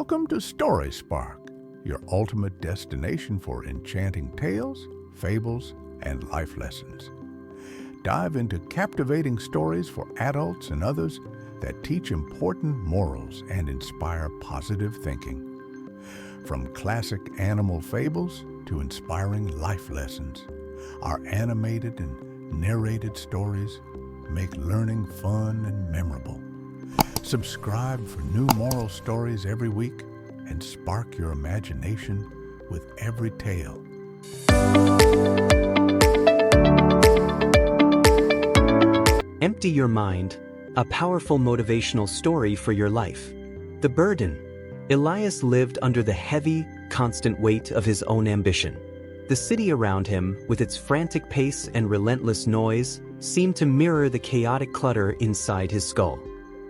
Welcome to Story Spark, your ultimate destination for enchanting tales, fables, and life lessons. Dive into captivating stories for adults and others that teach important morals and inspire positive thinking. From classic animal fables to inspiring life lessons, our animated and narrated stories make learning fun and memorable. Subscribe for new moral stories every week and spark your imagination with every tale. Empty your mind, a powerful motivational story for your life. The burden. Elias lived under the heavy, constant weight of his own ambition. The city around him, with its frantic pace and relentless noise, seemed to mirror the chaotic clutter inside his skull.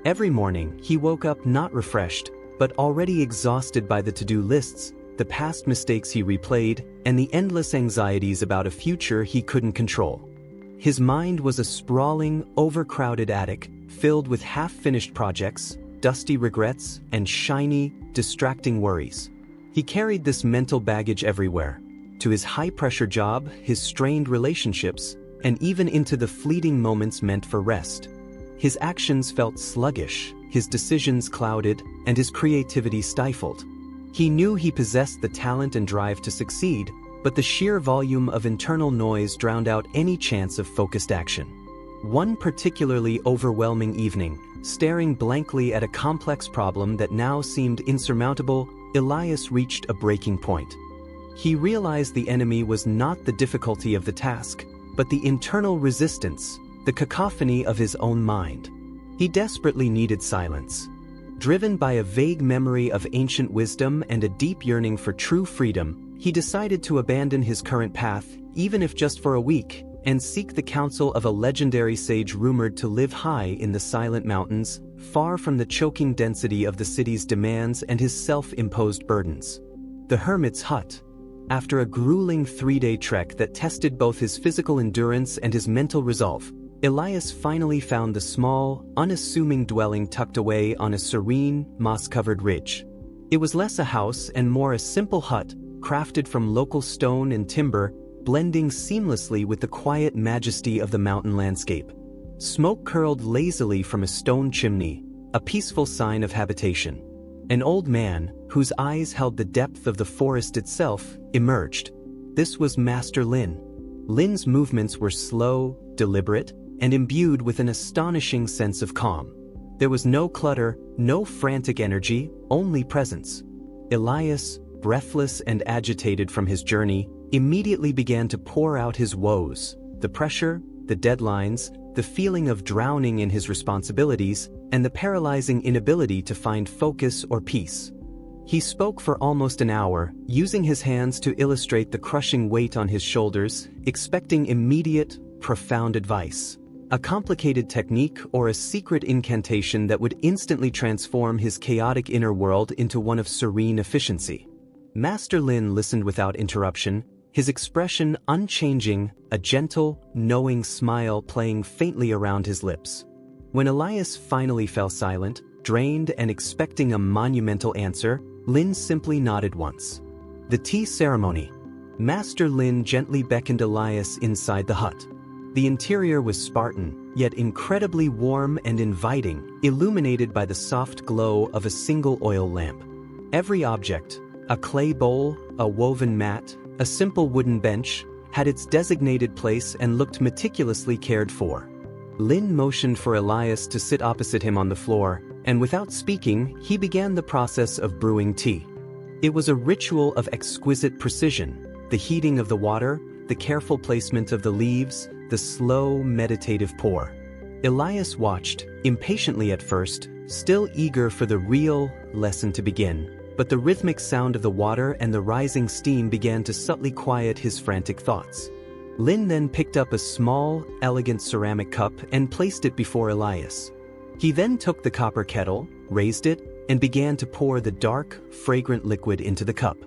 Every morning, he woke up not refreshed, but already exhausted by the to-do lists, the past mistakes he replayed, and the endless anxieties about a future he couldn't control. His mind was a sprawling, overcrowded attic, filled with half-finished projects, dusty regrets, and shiny, distracting worries. He carried this mental baggage everywhere, to his high-pressure job, his strained relationships, and even into the fleeting moments meant for rest. His actions felt sluggish, his decisions clouded, and his creativity stifled. He knew he possessed the talent and drive to succeed, but the sheer volume of internal noise drowned out any chance of focused action. One particularly overwhelming evening, staring blankly at a complex problem that now seemed insurmountable, Elias reached a breaking point. He realized the enemy was not the difficulty of the task, but the internal resistance, the cacophony of his own mind. He desperately needed silence. Driven by a vague memory of ancient wisdom and a deep yearning for true freedom, he decided to abandon his current path, even if just for a week, and seek the counsel of a legendary sage rumored to live high in the silent mountains, far from the choking density of the city's demands and his self-imposed burdens. The hermit's hut. After a grueling 3-day trek that tested both his physical endurance and his mental resolve, Elias finally found the small, unassuming dwelling tucked away on a serene, moss-covered ridge. It was less a house and more a simple hut, crafted from local stone and timber, blending seamlessly with the quiet majesty of the mountain landscape. Smoke curled lazily from a stone chimney, a peaceful sign of habitation. An old man, whose eyes held the depth of the forest itself, emerged. This was Master Lin. Lin's movements were slow, deliberate, and imbued with an astonishing sense of calm. There was no clutter, no frantic energy, only presence. Elias, breathless and agitated from his journey, immediately began to pour out his woes, the pressure, the deadlines, the feeling of drowning in his responsibilities, and the paralyzing inability to find focus or peace. He spoke for almost an hour, using his hands to illustrate the crushing weight on his shoulders, expecting immediate, profound advice. A complicated technique or a secret incantation that would instantly transform his chaotic inner world into one of serene efficiency. Master Lin listened without interruption, his expression unchanging, a gentle, knowing smile playing faintly around his lips. When Elias finally fell silent, drained and expecting a monumental answer, Lin simply nodded once. The tea ceremony. Master Lin gently beckoned Elias inside the hut. The interior was Spartan, yet incredibly warm and inviting, illuminated by the soft glow of a single oil lamp. Every object, a clay bowl, a woven mat, a simple wooden bench, had its designated place and looked meticulously cared for. Lin motioned for Elias to sit opposite him on the floor, and without speaking, he began the process of brewing tea. It was a ritual of exquisite precision, the heating of the water, the careful placement of the leaves, the slow, meditative pour. Elias watched, impatiently at first, still eager for the real lesson to begin, but the rhythmic sound of the water and the rising steam began to subtly quiet his frantic thoughts. Lin then picked up a small, elegant ceramic cup and placed it before Elias. He then took the copper kettle, raised it, and began to pour the dark, fragrant liquid into the cup.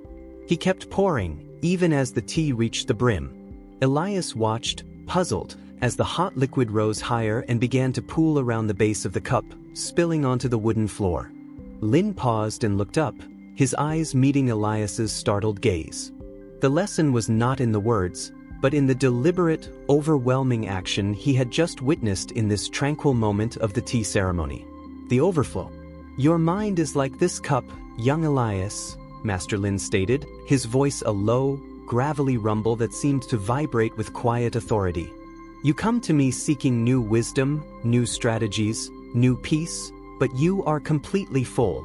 He kept pouring, even as the tea reached the brim. Elias watched, puzzled, as the hot liquid rose higher and began to pool around the base of the cup, spilling onto the wooden floor. Lin paused and looked up, his eyes meeting Elias's startled gaze. The lesson was not in the words, but in the deliberate, overwhelming action he had just witnessed in this tranquil moment of the tea ceremony. The overflow. "Your mind is like this cup, young Elias," Master Lin stated, his voice a low, gravelly rumble that seemed to vibrate with quiet authority. "You come to me seeking new wisdom, new strategies, new peace, but you are completely full."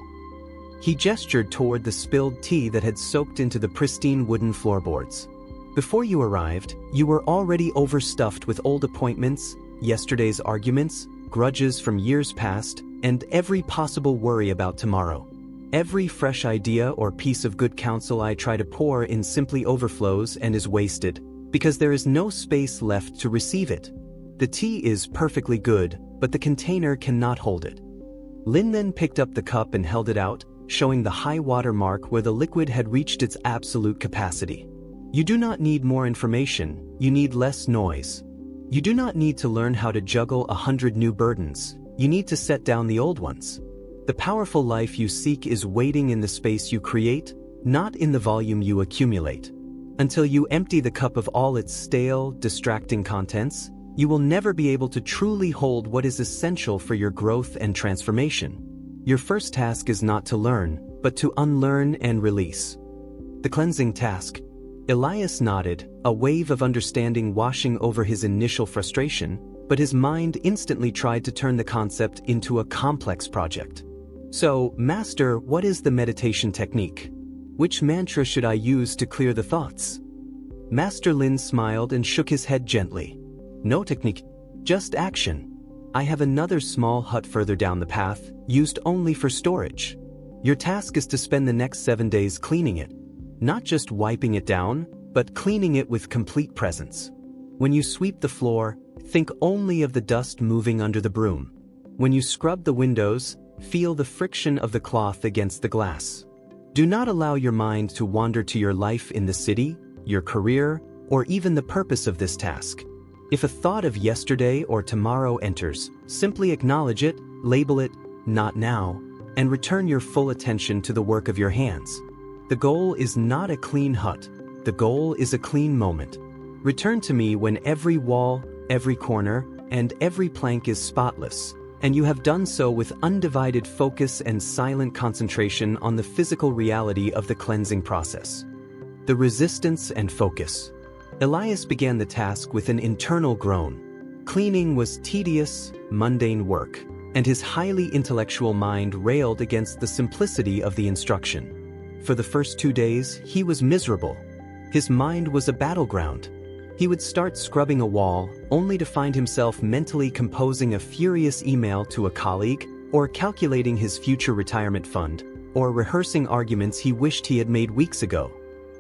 He gestured toward the spilled tea that had soaked into the pristine wooden floorboards. "Before you arrived, you were already overstuffed with old appointments, yesterday's arguments, grudges from years past, and every possible worry about tomorrow. Every fresh idea or piece of good counsel I try to pour in simply overflows and is wasted, because there is no space left to receive it. The tea is perfectly good, but the container cannot hold it." Lin then picked up the cup and held it out, showing the high water mark where the liquid had reached its absolute capacity. "You do not need more information, you need less noise. You do not need to learn how to juggle 100 new burdens, you need to set down the old ones. The powerful life you seek is waiting in the space you create, not in the volume you accumulate. Until you empty the cup of all its stale, distracting contents, you will never be able to truly hold what is essential for your growth and transformation. Your first task is not to learn, but to unlearn and release." The cleansing task. Elias nodded, a wave of understanding washing over his initial frustration, but his mind instantly tried to turn the concept into a complex project. "So, Master, what is the meditation technique? Which mantra should I use to clear the thoughts?" Master Lin smiled and shook his head gently. "No technique, just action. I have another small hut further down the path, used only for storage. Your task is to spend the next 7 days cleaning it. Not just wiping it down, but cleaning it with complete presence. When you sweep the floor, think only of the dust moving under the broom. When you scrub the windows, feel the friction of the cloth against the glass. Do not allow your mind to wander to your life in the city, your career, or even the purpose of this task. If a thought of yesterday or tomorrow enters, simply acknowledge it, label it, 'not now,' and return your full attention to the work of your hands. The goal is not a clean hut. The goal is a clean moment. Return to me when every wall, every corner, and every plank is spotless, and you have done so with undivided focus and silent concentration on the physical reality of the cleansing process." The resistance and focus. Elias began the task with an internal groan. Cleaning was tedious, mundane work, and his highly intellectual mind railed against the simplicity of the instruction. For the first 2 days, he was miserable. His mind was a battleground. He would start scrubbing a wall, only to find himself mentally composing a furious email to a colleague, or calculating his future retirement fund, or rehearsing arguments he wished he had made weeks ago.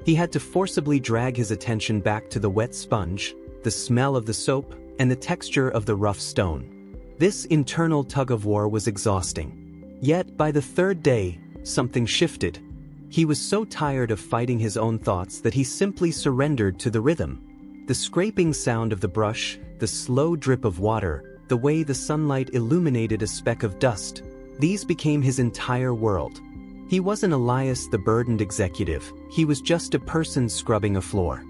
He had to forcibly drag his attention back to the wet sponge, the smell of the soap, and the texture of the rough stone. This internal tug-of-war was exhausting. Yet, by the 3rd day, something shifted. He was so tired of fighting his own thoughts that he simply surrendered to the rhythm. The scraping sound of the brush, the slow drip of water, the way the sunlight illuminated a speck of dust, these became his entire world. He wasn't Elias the burdened executive, he was just a person scrubbing a floor.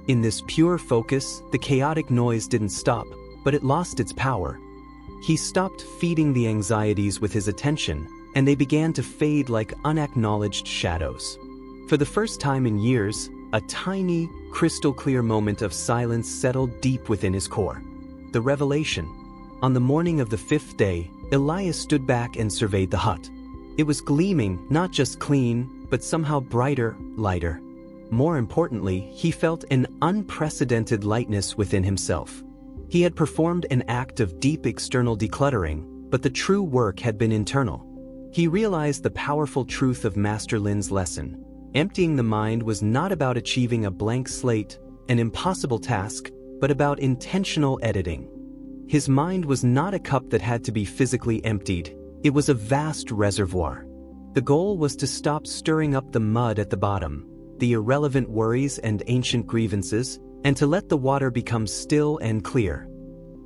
In this pure focus, the chaotic noise didn't stop, but it lost its power. He stopped feeding the anxieties with his attention, and they began to fade like unacknowledged shadows. For the first time in years, a tiny, crystal-clear moment of silence settled deep within his core. The revelation. On the morning of the 5th day, Elias stood back and surveyed the hut. It was gleaming, not just clean, but somehow brighter, lighter. More importantly, he felt an unprecedented lightness within himself. He had performed an act of deep external decluttering, but the true work had been internal. He realized the powerful truth of Master Lin's lesson. Emptying the mind was not about achieving a blank slate, an impossible task, but about intentional editing. His mind was not a cup that had to be physically emptied. It was a vast reservoir. The goal was to stop stirring up the mud at the bottom, the irrelevant worries and ancient grievances, and to let the water become still and clear.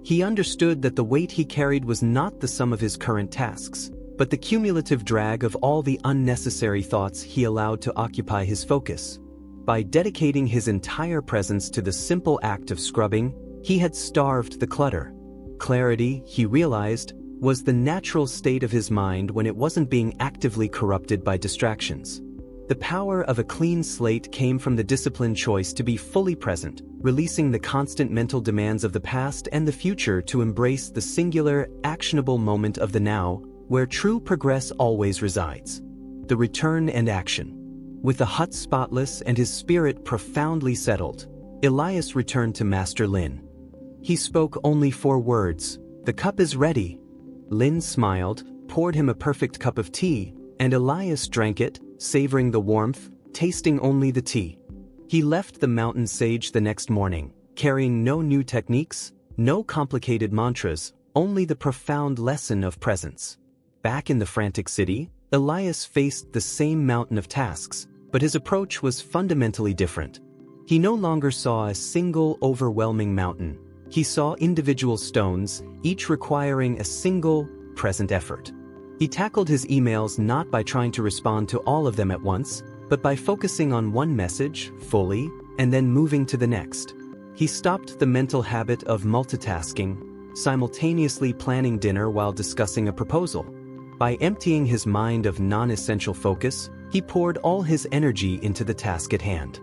He understood that the weight he carried was not the sum of his current tasks, but the cumulative drag of all the unnecessary thoughts he allowed to occupy his focus. By dedicating his entire presence to the simple act of scrubbing, he had starved the clutter. Clarity, he realized, was the natural state of his mind when it wasn't being actively corrupted by distractions. The power of a clean slate came from the disciplined choice to be fully present, releasing the constant mental demands of the past and the future to embrace the singular, actionable moment of the now, where true progress always resides. The return and action. With the hut spotless and his spirit profoundly settled, Elias returned to Master Lin. He spoke only 4 words: "The cup is ready." Lin smiled, poured him a perfect cup of tea, and Elias drank it, savoring the warmth, tasting only the tea. He left the mountain sage the next morning, carrying no new techniques, no complicated mantras, only the profound lesson of presence. Back in the frantic city, Elias faced the same mountain of tasks, but his approach was fundamentally different. He no longer saw a single overwhelming mountain. He saw individual stones, each requiring a single, present effort. He tackled his emails not by trying to respond to all of them at once, but by focusing on one message, fully, and then moving to the next. He stopped the mental habit of multitasking, simultaneously planning dinner while discussing a proposal. By emptying his mind of non-essential focus, he poured all his energy into the task at hand.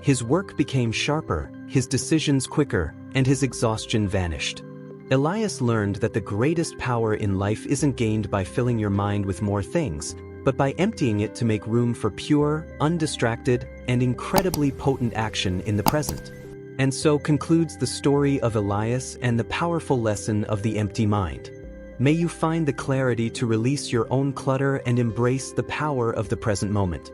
His work became sharper, his decisions quicker, and his exhaustion vanished. Elias learned that the greatest power in life isn't gained by filling your mind with more things, but by emptying it to make room for pure, undistracted, and incredibly potent action in the present. And so concludes the story of Elias and the powerful lesson of the empty mind. May you find the clarity to release your own clutter and embrace the power of the present moment.